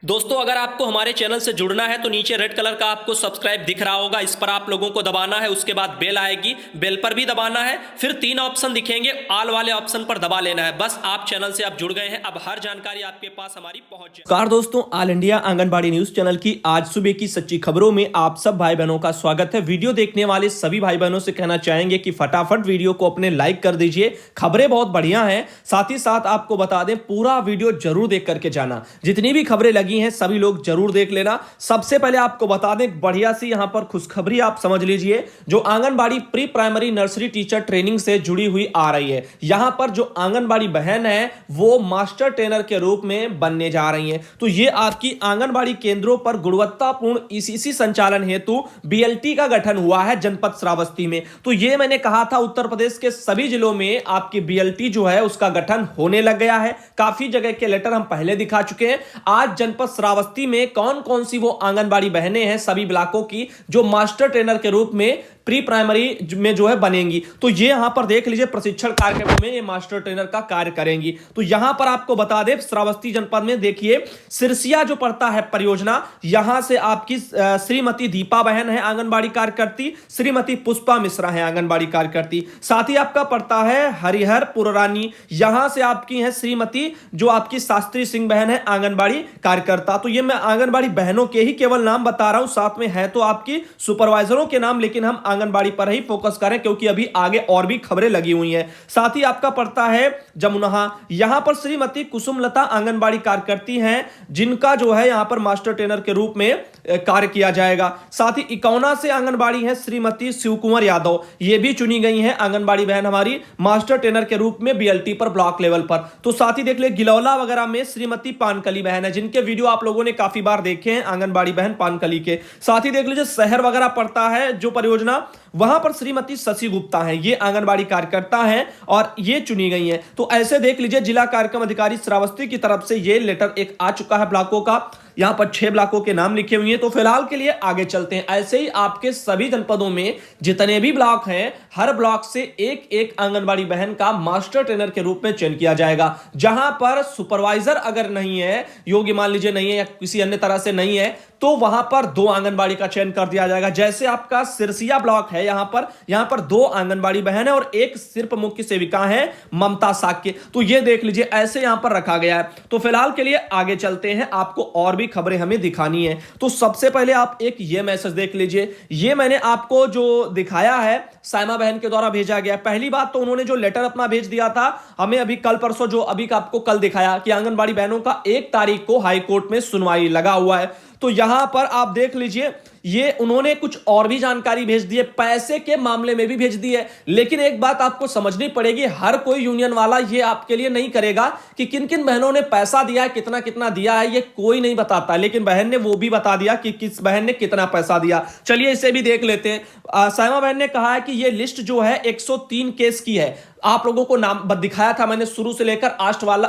दोस्तों, अगर आपको हमारे चैनल से जुड़ना है तो नीचे रेड कलर का आपको सब्सक्राइब दिख रहा होगा, इस पर आप लोगों को दबाना है। उसके बाद बेल आएगी, बेल पर भी दबाना है। फिर 3 ऑप्शन दिखेंगे, ऑल वाले ऑप्शन पर दबा लेना है। बस आप चैनल से आप जुड़ गए हैं, अब हर जानकारी आपके पास हमारी पहुंच जाए। नमस्कार दोस्तों, all India anganwadi news channel की आज सुबह की सच्ची खबरों में आप सब भाई बहनों का स्वागत है। वीडियो देखने वाले सभी भाई बहनों से कहना चाहेंगे कि फटाफट वीडियो को अपने लाइक कर दीजिए। खबरें बहुत बढ़िया हैं, साथ ही साथ आपको बता दें पूरा वीडियो जरूर देख करके जाना। जितनी भी खबरें लगी हैं सभी लोग जरूर देख लेना। सबसे पहले आपको बता दें बढ़िया सी यहां पर खुशखबरी आप समझ लीजिए, जो anganwadi pre primary nursery teacher training से जुड़ी हुई आ रही है। यहां पर जो आंगनबाड़ी बहन है वो मास्टर ट्रेनर के रूप में बनने जा रही है। तो ये आपकी आंगनबाड़ी केंद्रों पर गुणवत्तापूर्ण ईसीसी संचालन हेतु बीएलटी का गठन हुआ है जनपद श्रावस्ती में। तो ये मैंने कहा था उत्तर प्रदेश के सभी जिलों में आपकी बीएलटी जो है उसका गठन होने लग गया है। काफी जगह के लेटर हम पहले दिखा चुके हैं। आज जनपद श्रावस्ती में कौन कौन सी वो आंगनबाड़ी बहनें हैं सभी ब्लॉकों की जो मास्टर ट्रेनर के रूप में प्री प्राइमरी में जो है बनेंगी, तो ये यहां पर देख लीजिए प्रशिक्षण कार्यक्रम में ये मास्टर ट्रेनर का कार्य करेंगी। तो यहां पर आपको बता दें श्रावस्ती जनपद में देखिए सिरसिया जो पड़ता है परियोजना, यहां से आपकी श्रीमती दीपा बहन है आंगनबाड़ी कार्यकर्ती, श्रीमती पुष्पा मिश्रा है आंगनबाड़ी कार्यकर्ती। साथ ही आपका पड़ता है हरिहर पुरानी, यहां से आपकी है श्रीमती जो आपकी शास्त्री सिंह बहन है आंगनबाड़ी कार्यकर्ता। तो ये मैं आंगनबाड़ी बहनों के ही केवल नाम बता रहा हूं, साथ में है तो आपकी सुपरवाइजरों के नाम, लेकिन हम आंगनबाड़ी पर ही फोकस करें क्योंकि अभी आगे और भी खबरें लगी हुई हैं। साथ ही आपका पड़ता है जमुना, यहां पर श्रीमती कुसुमलता आंगनबाड़ी कार्यकर्ती हैं जिनका जो है यहां पर मास्टर ट्रेनर के रूप में कार्य किया जाएगा। साथ ही इकौना से आंगनबाड़ी है श्रीमती शिवकुमार यादव, ये भी चुनी गई हैं आंगनबाड़ी बहन हमारी मास्टर ट्रेनर के रूप में बीएलटी पर ब्लॉक लेवल पर। तो साथ ही देख ले गिलौला वगैरह में श्रीमती पानकली बहन है जिनके वीडियो आप लोगों ने काफी बार देखे हैं आंगनबाड़ी बहन पानकली के। साथ ही देख लीजिए शहर वगैरह पड़ता है जो परियोजना, वहां पर श्रीमती शशि गुप्ता हैं, ये आंगनबाड़ी कार्यकर्ता हैं और ये चुनी गई हैं। तो ऐसे देख लीजिए जिला कार्यक्रम अधिकारी श्रावस्ती की तरफ से ये लेटर एक आ चुका है ब्लॉकों का। यहां पर 6 ब्लॉकों के नाम लिखे हुए हैं। तो फिलहाल के लिए आगे चलते हैं। ऐसे ही आपके सभी जनपदों में जितने भी ब्लॉक हैं हर ब्लॉक से एक एक आंगनबाड़ी बहन का मास्टर ट्रेनर के रूप में चयन किया जाएगा। जहां पर सुपरवाइजर अगर नहीं है, योग्य मान लीजिए नहीं है या किसी अन्य तरह से नहीं है, तो वहां पर 2 आंगनबाड़ी का चयन कर दिया जाएगा। जैसे आपका सिरसिया ब्लॉक है, यहां पर 2 आंगनबाड़ी बहन है और एक सिर्फ मुख्य सेविका है ममता साक्य। तो ये देख लीजिए ऐसे यहां पर रखा गया है। तो फिलहाल के लिए आगे चलते हैं, आपको और भी खबरें हमें दिखानी है। तो सबसे पहले आप एक ये मैसेज देख लीजिए, ये मैंने आपको जो दिखाया है साइमा बहन के द्वारा भेजा गया। पहली बात तो उन्होंने जो लेटर अपना भेज दिया था हमें अभी कल परसों, जो अभी का आपको कल दिखाया कि आंगनबाड़ी बहनों का 1 तारीख को हाई कोर्ट में सुनवाई लगा हुआ है। तो यहां पर आप देख लीजिए ये उन्होंने कुछ और भी जानकारी भेज दी है, पैसे के मामले में भी भेज दी है। लेकिन एक बात आपको समझनी पड़ेगी, हर कोई यूनियन वाला ये आपके लिए नहीं करेगा कि किन किन बहनों ने पैसा दिया है, कितना कितना दिया है, ये कोई नहीं बताता। लेकिन बहन ने वो भी बता दिया कि किस बहन ने कितना पैसा दिया। चलिए इसे भी देख लेते हैं। साइमा बहन ने कहा है कि ये लिस्ट जो है 103 केस की है। आप लोगों को नाम दिखाया था मैंने शुरू से लेकर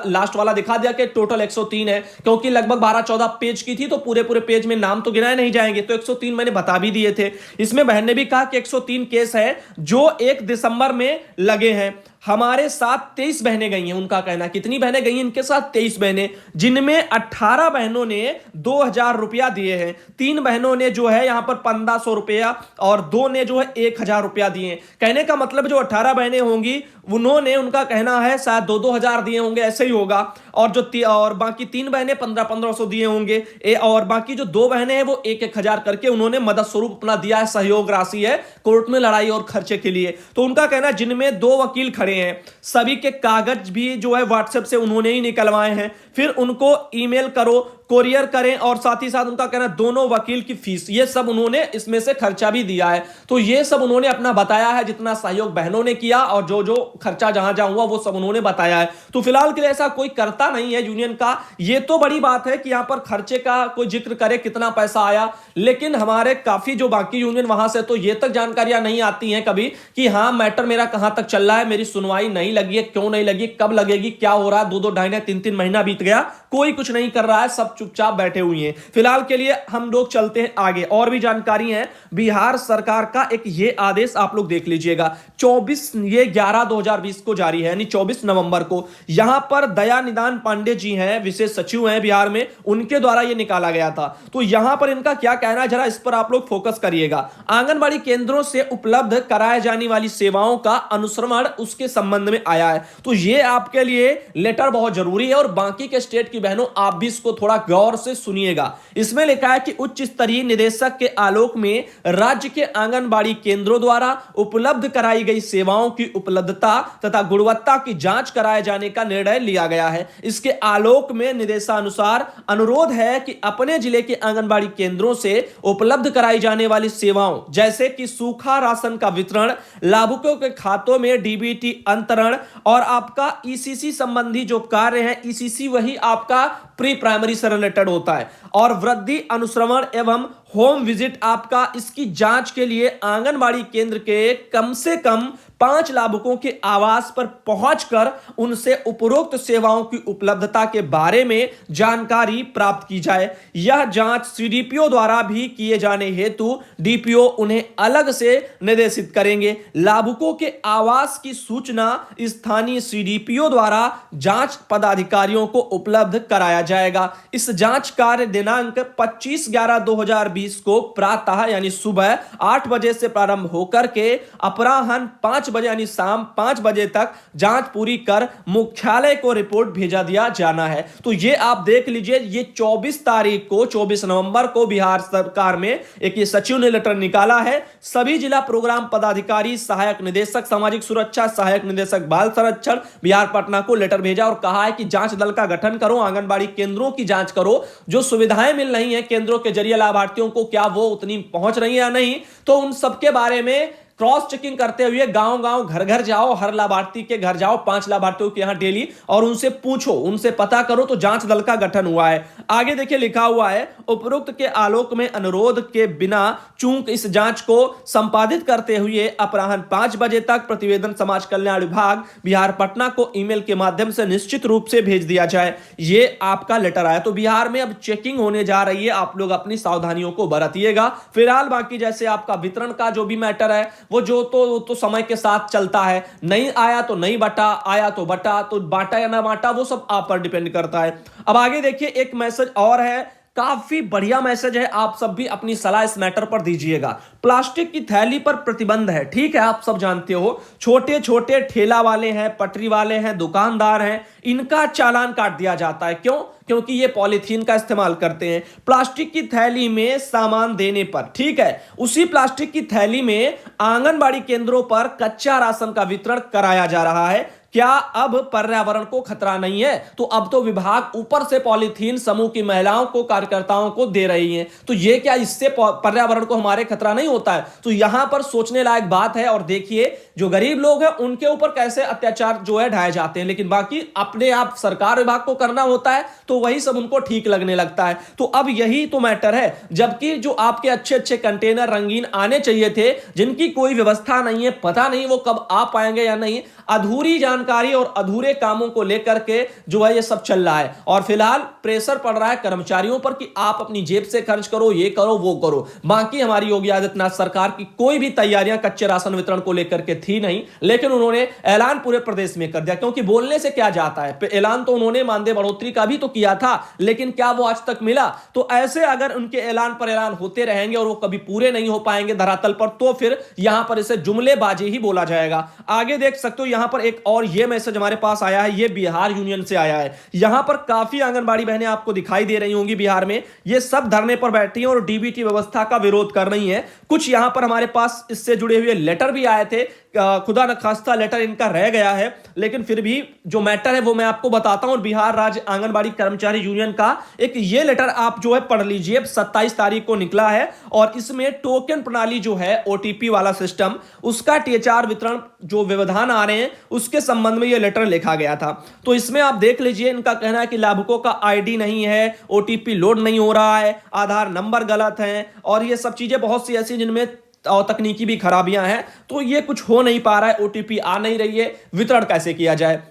लास्ट वाला दिखा दिया कि टोटल 103 है, क्योंकि लगभग 12-14 पेज की थी तो पूरे पेज में नाम तो गिनाए नहीं जाएंगे। तो 103 मैंने बता भी दिए थे। इसमें बहन ने भी कहा कि 103 केस है जो 1 दिसंबर में लगे हैं। हमारे साथ 23 बहनें गई हैं, उनका कहना कितनी बहनें गई हैं इनके साथ 23 बहनें, जिनमें 18 बहनों ने 2000 रुपया दिए हैं, 3 बहनों ने जो है यहां पर 1500 रुपया और 2 ने जो है 1000 रुपया दिए। कहने का मतलब जो 18 बहनें होंगी उन्होंने, उनका कहना है शायद 2-2 हजार दिए होंगे, ऐसे ही होगा। और बाकी 3 बहनें 1500 दिए होंगे और बाकी जो 2 बहनें हैं वो 1-1 हजार करके उन्होंने मदद स्वरूप अपना दिया है, सहयोग राशि है कोर्ट में लड़ाई और खर्चे के लिए। तो उनका कहना जिनमें 2 वकील खड़े हैं, सभी के कागज भी जो है व्हाट्सएप से उन्होंने ही निकलवाए हैं, फिर उनको ईमेल करो, कोरियर करें, और साथ ही साथ उनका कहना दोनों वकील की फीस, ये सब उन्होंने इसमें से खर्चा भी दिया है। तो ये सब उन्होंने अपना बताया है, जितना सहयोग बहनों ने किया और जो जो खर्चा जहां जहां हुआ वो सब उन्होंने बताया है। तो फिलहाल के लिए ऐसा कोई करता नहीं है यूनियन का। ये तो बड़ी बात है कि यहां पर खर्चे का कोई जिक्र करे कितना पैसा आया, लेकिन हमारे काफी जो बाकी यूनियन वहां से तो ये तक जानकारियां नहीं आती हैं कभी कि हाँ मैटर मेरा कहां तक चल रहा है, मेरी सुनवाई सुनवाई नहीं लगी है, क्यों नहीं लगी, कब लगेगी, क्या हो रहा है, 2-2 ढाई 3-3 महीना बीत गया, कोई कुछ नहीं कर रहा है, सब चुपचाप बैठे हुए हैं। फिलहाल के लिए हम लोग चलते हैं आगे, और भी जानकारी है। बिहार सरकार का एक ये आदेश आप लोग देख लीजिएगा, 24/11/2020 को जारी है, यानी 24 नवंबर को। यहां पर दया निदान पांडे जी हैं, विशेष सचिव हैं बिहार में, उनके द्वारा यह निकाला गया था। तो यहां पर इनका क्या कहना है, जरा इस पर आप लोग फोकस करिएगा। आंगनबाड़ी केंद्रों से उपलब्ध कराए जाने वाली सेवाओं का अनुश्रवण उसके संबंध में आया है। तो ये आपके लिए लेटर बहुत जरूरी है, और बाकी के स्टेट की बहनों आप भी इसको थोड़ा गौर से सुनिएगा। इसमें लिखा है कि उच्च स्तरीय निदेशक के आलोक में राज्य के आंगनबाड़ी केंद्रों द्वारा उपलब्ध कराई गई सेवाओं की उपलब्धता तथा गुणवत्ता की जांच कराए जाने का निर्णय लिया गया है। इसके आलोक में निर्देशानुसार अनुरोध है कि अपने जिले के आंगनबाड़ी केंद्रों से उपलब्ध कराई जाने वाली सेवाओं जैसे कि सूखा राशन का वितरण, लाभुकों के खातों में डीबीटी अंतरण और आपका ईसीसी संबंधी जो कार्य है, ईसीसी वही आपका प्री प्राइमरी से रिलेटेड होता है, और वृद्धि अनुश्रवण एवं होम विजिट आपका, इसकी जांच के लिए आंगनबाड़ी केंद्र के कम से कम 5 लाभुकों के आवास पर पहुंचकर उनसे उपरोक्त सेवाओं की उपलब्धता के बारे में जानकारी प्राप्त की जाए। यह जांच सीडीपीओ द्वारा भी किए जाने हेतु डीपीओ उन्हें अलग से निर्देशित करेंगे। लाभुकों के आवास की सूचना स्थानीय सीडीपीओ द्वारा जांच पदाधिकारियों को उपलब्ध कराया जाएगा। इस जांच कार्य दिनांक 25/11/2020 को प्रातः यानी सुबह 8 बजे से प्रारंभ होकर के अपराह्न 5 बजे यानी शाम 5 बजे तक जांच पूरी कर मुख्यालय को रिपोर्ट भेजा दिया जाना है। तो ये आप देख लीजिए, ये 24 तारीख को 24 नवंबर को बिहार सरकार में एक ये सचिव ने लेटर निकाला है। सभी जिला प्रोग्राम पदाधिकारी, सहायक निदेशक सामाजिक सुरक्षा, सहायक निदेशक बाल संरक्षण बिहार पटना को लेटर भेजा और कहा है कि जांच दल का गठन करो, आंगनबाड़ी केंद्रों की जांच करो, जो सुविधाएं मिल रही हैं केंद्रों के जरिए लाभार्थियों को, क्या वो उतनी पहुंच रही है या नहीं, तो उन सबके बारे में क्रॉस चेकिंग करते हुए गांव गांव घर घर जाओ, हर लाभार्थी के घर जाओ, 5 लाभार्थियों के यहां डेली, और उनसे पूछो, उनसे पता करो। तो जांच दल का गठन हुआ है। आगे देखिए लिखा हुआ है, उपरोक्त के आलोक में अनुरोध के बिना चूक इस जांच को संपादित करते हुए अपराह्न 5 बजे तक प्रतिवेदन समाज कल्याण विभाग बिहार पटना को ईमेल के माध्यम से निश्चित रूप से भेज दिया जाए। ये आपका लेटर आया। तो बिहार में अब चेकिंग होने जा रही है, आप लोग अपनी सावधानियों को बरतिएगा। फिलहाल बाकी जैसे आपका वितरण का जो भी मैटर है वो तो समय के साथ चलता है, नहीं आया तो नहीं बटा, आया तो बटा, तो बांटा या ना बांटा वो सब आप पर डिपेंड करता है। अब आगे देखिए, एक मैसेज और है, काफी बढ़िया मैसेज है, आप सब भी अपनी सलाह इस मैटर पर दीजिएगा। प्लास्टिक की थैली पर प्रतिबंध है, ठीक है, आप सब जानते हो। छोटे छोटे ठेला वाले हैं, पटरी वाले हैं, दुकानदार हैं, इनका चालान काट दिया जाता है। क्यों? क्योंकि ये पॉलीथीन का इस्तेमाल करते हैं। प्लास्टिक की थैली में सामान देने पर, ठीक है, उसी प्लास्टिक की थैली में आंगनबाड़ी केंद्रों पर कच्चा राशन का वितरण कराया जा रहा है। क्या अब पर्यावरण को खतरा नहीं है? तो अब तो विभाग ऊपर से पॉलीथीन समूह की महिलाओं को, कार्यकर्ताओं को दे रही हैं। तो ये क्या इससे पर्यावरण को हमारे खतरा नहीं होता है? तो यहां पर सोचने लायक बात है। और देखिए, जो गरीब लोग हैं उनके ऊपर कैसे अत्याचार जो है ढाए जाते हैं, लेकिन बाकी अपने आप सरकार विभाग को करना होता है तो वही सब उनको ठीक लगने लगता है। तो अब यही तो मैटर है। जबकि जो आपके अच्छे अच्छे कंटेनर रंगीन आने चाहिए थे, जिनकी कोई व्यवस्था नहीं है, पता नहीं वो कब आ पाएंगे या नहीं, अधूरी जानकारी और अधूरे कामों को लेकर के जो है ये सब चल रहा है। और फिलहाल प्रेशर पड़ रहा है कर्मचारियों पर कि आप अपनी जेब से खर्च करो, ये करो, वो करो। बाकी हमारी योगी आदित्यनाथ सरकार की कोई भी तैयारियां कच्चे राशन वितरण को लेकर के थी नहीं, लेकिन उन्होंने ऐलान पूरे प्रदेश में कर दिया। क्योंकि बोलने से क्या जाता है, ऐलान तो उन्होंने मानदेय बढ़ोतरी का भी तो किया था, लेकिन क्या वो आज तक मिला? तो ऐसे अगर उनके ऐलान पर ऐलान होते रहेंगे और वो कभी पूरे नहीं हो पाएंगे धरातल पर, तो फिर यहां पर इसे जुमलेबाजी ही बोला जाएगा। आगे देख सकते हो, यहां पर एक और ये मैसेज हमारे पास आया है, ये बिहार यूनियन से आया है। यहां पर काफी आंगनबाड़ी बहनें आपको दिखाई दे रही होंगी बिहार में, ये सब धरने पर बैठी हैं और डीबीटी व्यवस्था का विरोध कर रही हैं। कुछ यहां पर हमारे पास इससे जुड़े हुए लेटर भी आए थे, खुदा न खास्ता लेटर इनका रह गया है, लेकिन फिर भी जो मैटर है वो मैं आपको बताता हूं। बिहार राज्य आंगनबाड़ी कर्मचारी यूनियन का एक ये लेटर आप जो है पढ़ लीजिए, 27 तारीख को निकला है, और इसमें टोकन प्रणाली जो है, ओटीपी वाला सिस्टम, उसका टीएचआर वितरण जो व्यवधान आ रहे हैं उसके संबंध में यह लेटर लिखा गया था। तो इसमें आप देख लीजिए, इनका कहना है कि लाभुकों का आईडी नहीं है, ओटीपी लोड नहीं हो रहा है, आधार नंबर गलत है, और ये सब चीजें बहुत सी ऐसी जिनमें और तकनीकी भी खराबियां हैं, तो ये कुछ हो नहीं पा रहा है, ओटीपी आ नहीं रही है, वितरण कैसे किया जाए।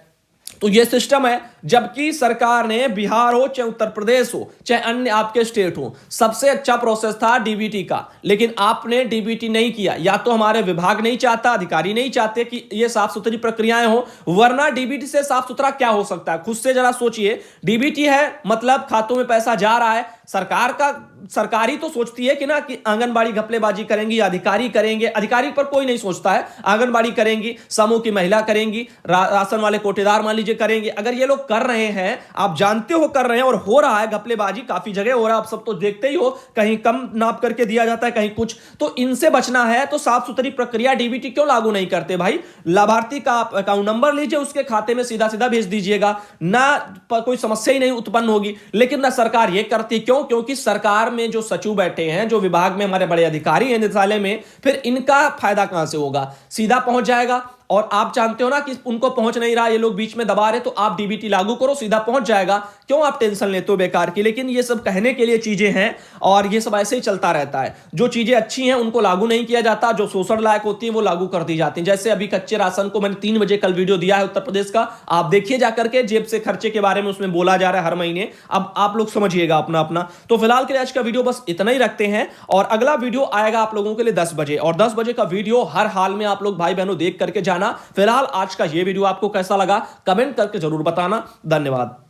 तो ये सिस्टम है, जबकि सरकार ने बिहार हो चाहे उत्तर प्रदेश हो चाहे अन्य आपके स्टेट हो, सबसे अच्छा प्रोसेस था डीबीटी का, लेकिन आपने डीबीटी नहीं किया। या तो हमारे विभाग नहीं चाहता, अधिकारी नहीं चाहते कि ये साफ सुथरी प्रक्रियाएं हो, वरना डीबीटी से साफ सुथरा क्या हो सकता है। खुद से जरा सोचिए, डीबीटी है मतलब खातों में पैसा जा रहा है, सरकारी तो सोचती है कि ना कि आंगनबाड़ी घपलेबाजी करेंगी, अधिकारी करेंगे, अधिकारी पर कोई नहीं सोचता है, आंगनबाड़ी करेंगी, समूह की महिला करेंगी, राशन वाले कोटेदार मान लीजिए करेंगे। अगर ये लोग कर रहे हैं, आप जानते हो कर रहे हैं और हो रहा है घपलेबाजी काफी जगह हो रहा है, आप सब तो देखते ही हो, कहीं कम नाप करके दिया जाता है, कहीं कुछ, तो इनसे बचना है तो साफ सुथरी प्रक्रिया डीबीटी क्यों लागू नहीं करते भाई। लाभार्थी का अकाउंट नंबर लीजिए, उसके खाते में सीधा सीधा भेज दीजिएगा, ना कोई समस्या ही नहीं उत्पन्न होगी। लेकिन ना सरकार ये करती, क्योंकि सरकार में जो सचिव बैठे हैं, जो विभाग में हमारे बड़े अधिकारी हैं निदेशालय में, फिर इनका फायदा कहां से होगा, सीधा पहुंच जाएगा। और आप जानते हो ना कि उनको पहुंच नहीं रहा, ये लोग बीच में दबा रहे, तो आप डीबीटी लागू करो, सीधा पहुंच जाएगा, क्यों आप टेंशन लेते हो बेकार की। लेकिन ये सब कहने के लिए चीजें हैं और ये सब ऐसे ही चलता रहता है। जो चीजें अच्छी हैं उनको लागू नहीं किया जाता, जो शोषण लायक होती है वो लागू कर दी जाती है। जैसे अभी कच्चे राशन को मैंने 3 बजे कल वीडियो दिया है उत्तर प्रदेश का, आप देखिए जाकर के, जेब से खर्चे के बारे में उसमें बोला जा रहा है हर महीने। अब आप लोग समझिएगा अपना अपना। तो फिलहाल के लिए आज का वीडियो बस इतना ही रखते हैं, और अगला वीडियो आएगा आप लोगों के लिए 10 बजे, और 10 बजे का वीडियो हर हाल में आप लोग भाई बहनों देख करके जाना। फिलहाल आज का ये वीडियो आपको कैसा लगा कमेंट करके जरूर बताना। धन्यवाद।